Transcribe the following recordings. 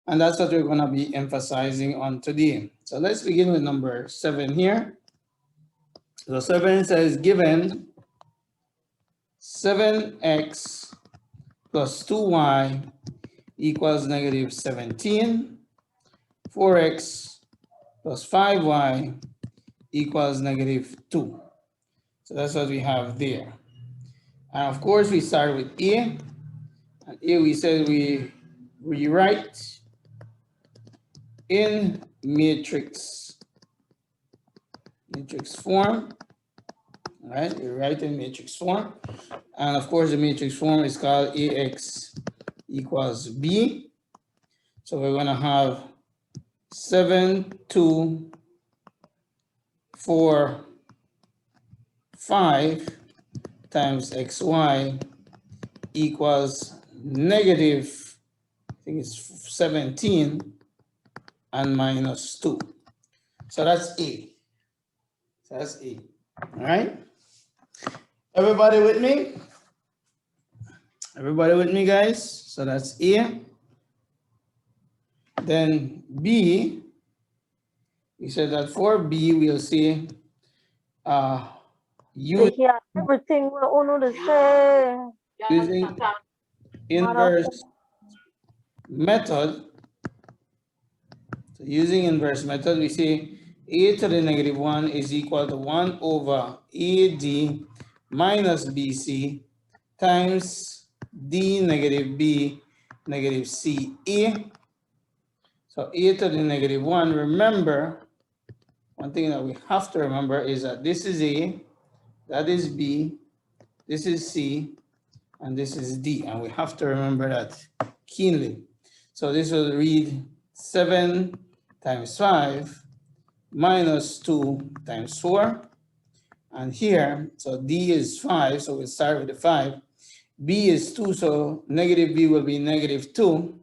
And that's what we're going to be emphasizing on today. So let's begin with number 7 here. So 7 says given 7x plus 2y equals negative 17, 4x plus 5y equals negative 2. So that's what we have there. And of course, we start with A. And A, we said we rewrite in matrix form. All right, we write in matrix form. And of course, the matrix form is called AX equals B. So we're going to have 7, 2, 4, 5 times XY equals negative, I think it's 17 and minus 2. So that's A. So that's A. All right. Everybody with me? Everybody with me, guys? So that's A. Then B, we said that for B, we'll see using everything we uno to say. using inverse method. So using inverse method, we say a to the negative 1 is equal to 1 over AD minus BC times D negative B negative CA. So a to the negative 1, remember, one thing that we have to remember is that this is A, that is B, this is C, and this is D. And we have to remember that keenly. So this will read 7 times 5 minus 2 times 4. And here, so D is 5, so we'll start with the 5. B is 2, so negative B will be negative 2.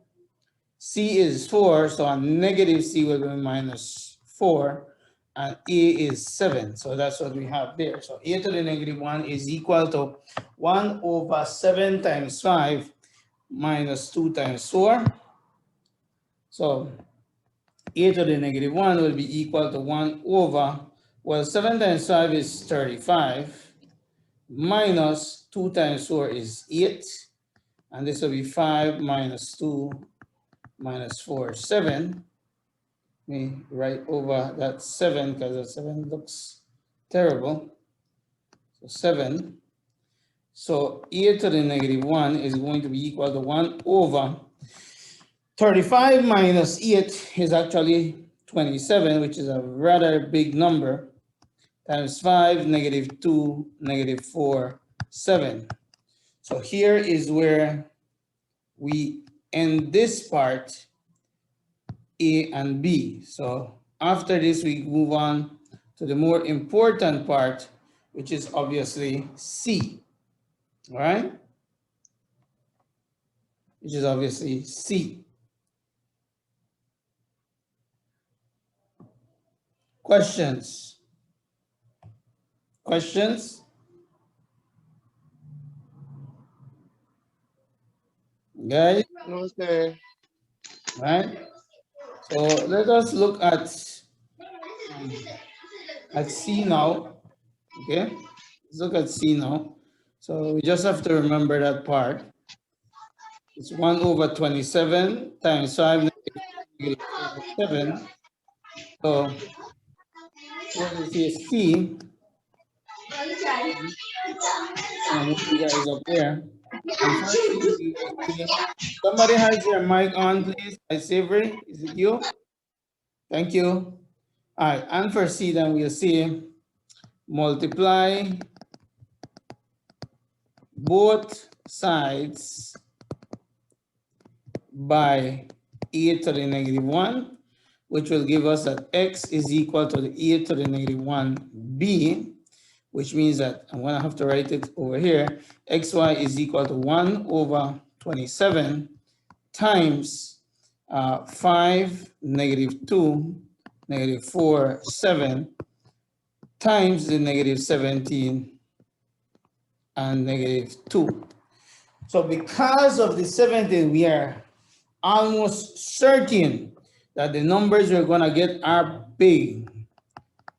C is 4, so a negative C will be minus 4. And A is 7, so that's what we have there. So A to the negative 1 is equal to 1 over 7 times 5 minus 2 times 4. So A to the negative 1 will be equal to 1 over, well, 7 times 5 is 35, minus 2 times 4 is 8, and this will be 5 minus 2 minus 4, 7. Let me write over that 7 because that 7 looks terrible. So 7. So A to the negative 1 is going to be equal to 1 over 35 minus 8 is actually 27, which is a rather big number, times 5, negative 2, negative 4, 7. So here is where we end this part, A and B. So after this, we move on to the more important part, which is obviously C, all right? Which is obviously C. Questions? Questions? Guys? No, sir. Right? So let us look at C now. Okay? Let's look at C now. So we just have to remember that part. It's 1 over 27 times 5 negative 7. So what is here? C. I'll move you guys up there. And first thing we will see, somebody has their mic on, please. Savory, is it you? Thank you. All right, and for C, then we'll see multiply both sides by a to the negative 1, which will give us that x is equal to the a to the negative 1b, which means that I'm going to have to write it over here. Xy is equal to 1 over 27 times 5, negative 2, negative 4, 7, times the negative 17 and negative 2. So because of the 17, we are almost certain that the numbers we're gonna get are big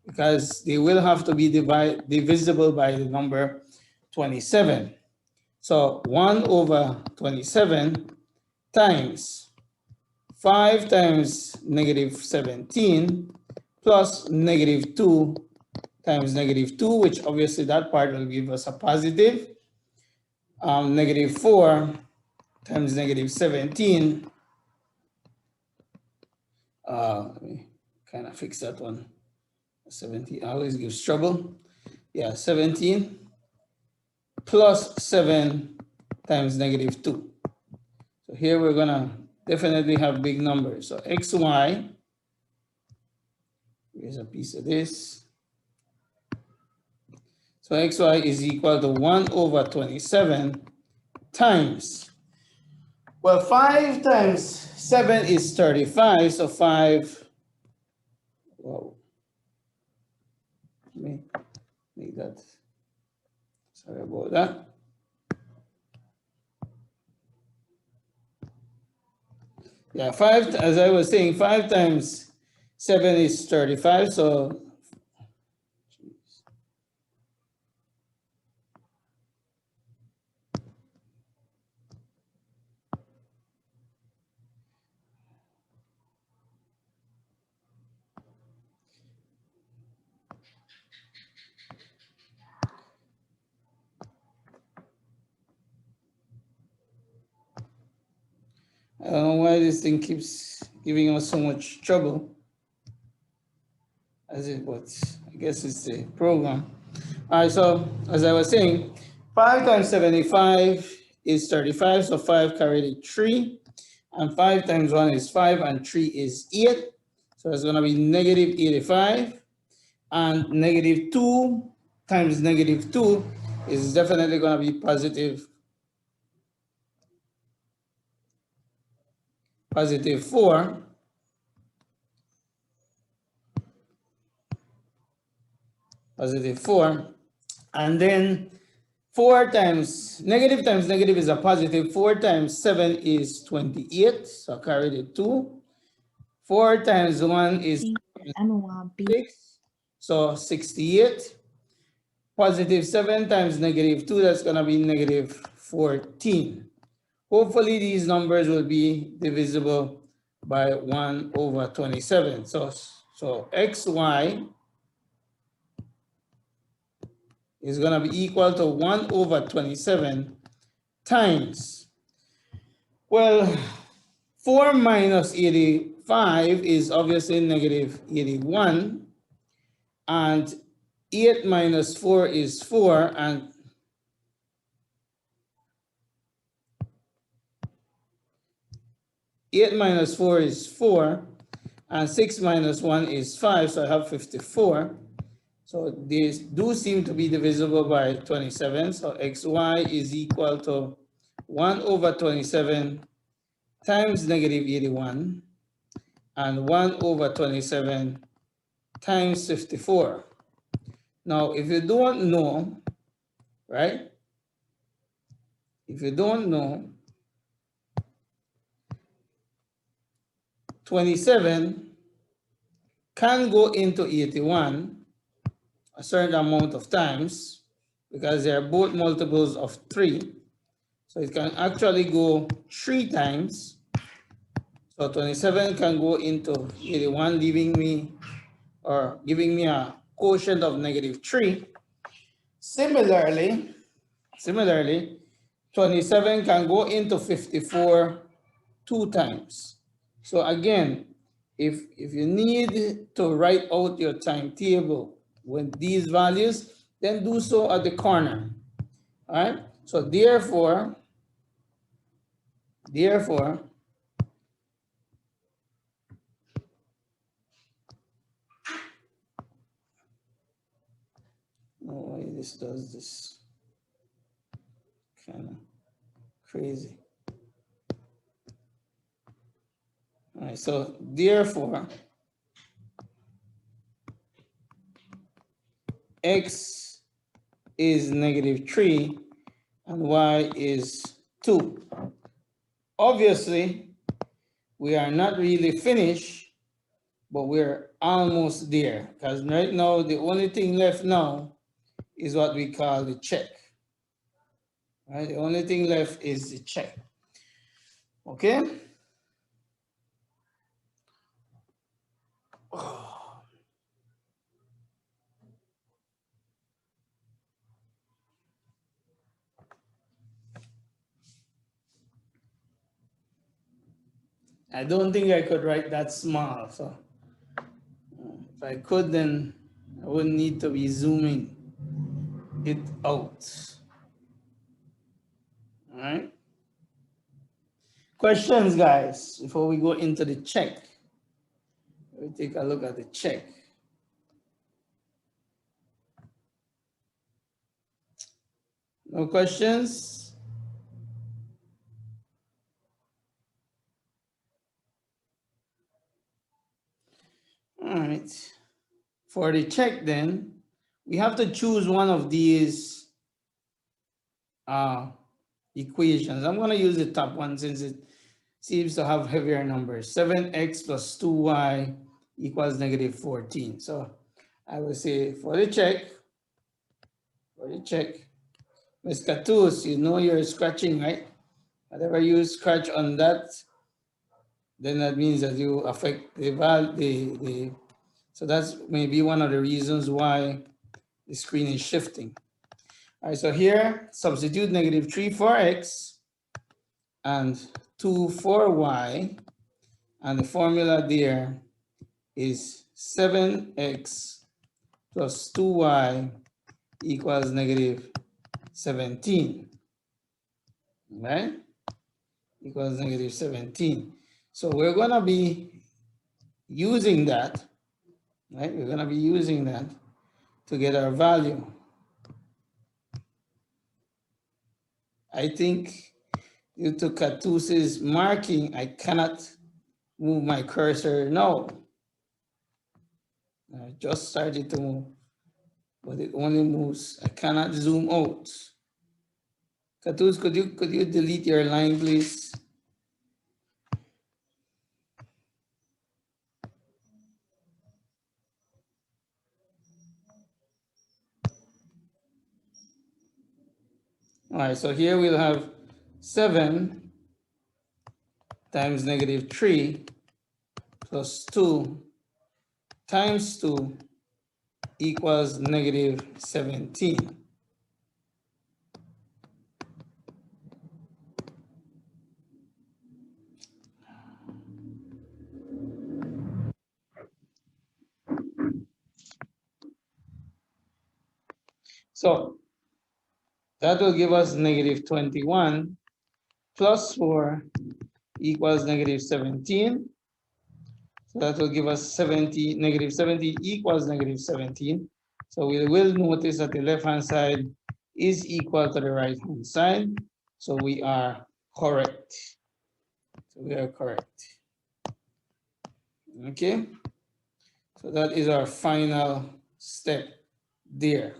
because they will have to be divisible by the number 27. So 1 over 27 times 5 times negative 17 plus negative 2 times negative 2, which obviously that part will give us a positive. Negative 4 times negative 17. Let me kind of fix that one. 17 always gives trouble. Yeah, 17 plus 7 times negative 2. So here we're gonna definitely have big numbers. So xy, here's a piece of this. So xy is equal to 1 over 27 times, well, 5 times 7 is 35, so 5, whoa, let me make that, sorry about that. Yeah, 5, as I was saying, 5 times 7 is 35, so I don't know why this thing keeps giving us so much trouble. As it was, I guess it's the program. All right, so as I was saying, 5 times 75 is 35, so 5 carried a 3, and 5 times 1 is 5, and 3 is 8. So it's gonna be negative 85, and negative 2 times negative 2 is definitely gonna be positive 4. Positive 4, and then 4 times negative is a positive. 4 times 7 is 28, so carry the 2. 4 times 1 is 6, so 68. Positive 7 times negative 2, that's going to be negative 14. Hopefully these numbers will be divisible by 1 over 27. So xy is going to be equal to 1 over 27 times, well, 4 minus 85 is obviously negative 81, and 8 minus 4 is 4, and eight minus 4 is 4, and 6 minus 1 is 5, so I have 54. So these do seem to be divisible by 27. So xy is equal to 1 over 27 times negative 81 and 1 over 27 times 54. Now, if you don't know, right? If you don't know, 27 can go into 81 a certain amount of times because they are both multiples of 3. So it can actually go 3 times. So 27 can go into 81, leaving me or giving me a quotient of negative 3. Similarly, 27 can go into 54 2 times. So again, if you need to write out your timetable with these values, then do so at the corner. All right? So therefore, oh, why this does this kind of crazy. All right, so therefore, x is negative 3 and y is 2. Obviously, we are not really finished, but we're almost there. Because right now, the only thing left now is what we call the check. Right? The only thing left is the check. Okay? I don't think I could write that small. So if I could, then I wouldn't need to be zooming it out. All right. Questions, guys, before we go into the check. We'll take a look at the check. No questions? All right. For the check then, we have to choose one of these equations. I'm going to use the top one since it seems to have heavier numbers. 7x plus 2y equals negative 14. So I will say for the check, Ms. Katus, you know you're scratching, right? Whatever you scratch on that, then that means that you affect the value, so that's maybe one of the reasons why the screen is shifting. All right, so here, substitute negative 3 for x and 2 for y, and the formula there is 7x plus 2y equals negative 17, right? Equals negative 17. So we're gonna be using that, right? We're gonna be using that to get our value. I think due to Katus's marking, I cannot move my cursor now. I just started to move, but it only moves. I cannot zoom out. Katus, could you delete your line, please? All right, so here we'll have 7 times negative 3 plus 2 times 2 equals negative 17. So that will give us negative 21 plus 4 equals negative 17. So that will give us negative 70 equals negative 17. So we will notice that the left-hand side is equal to the right-hand side. So we are correct. So we are correct. Okay. So that is our final step there.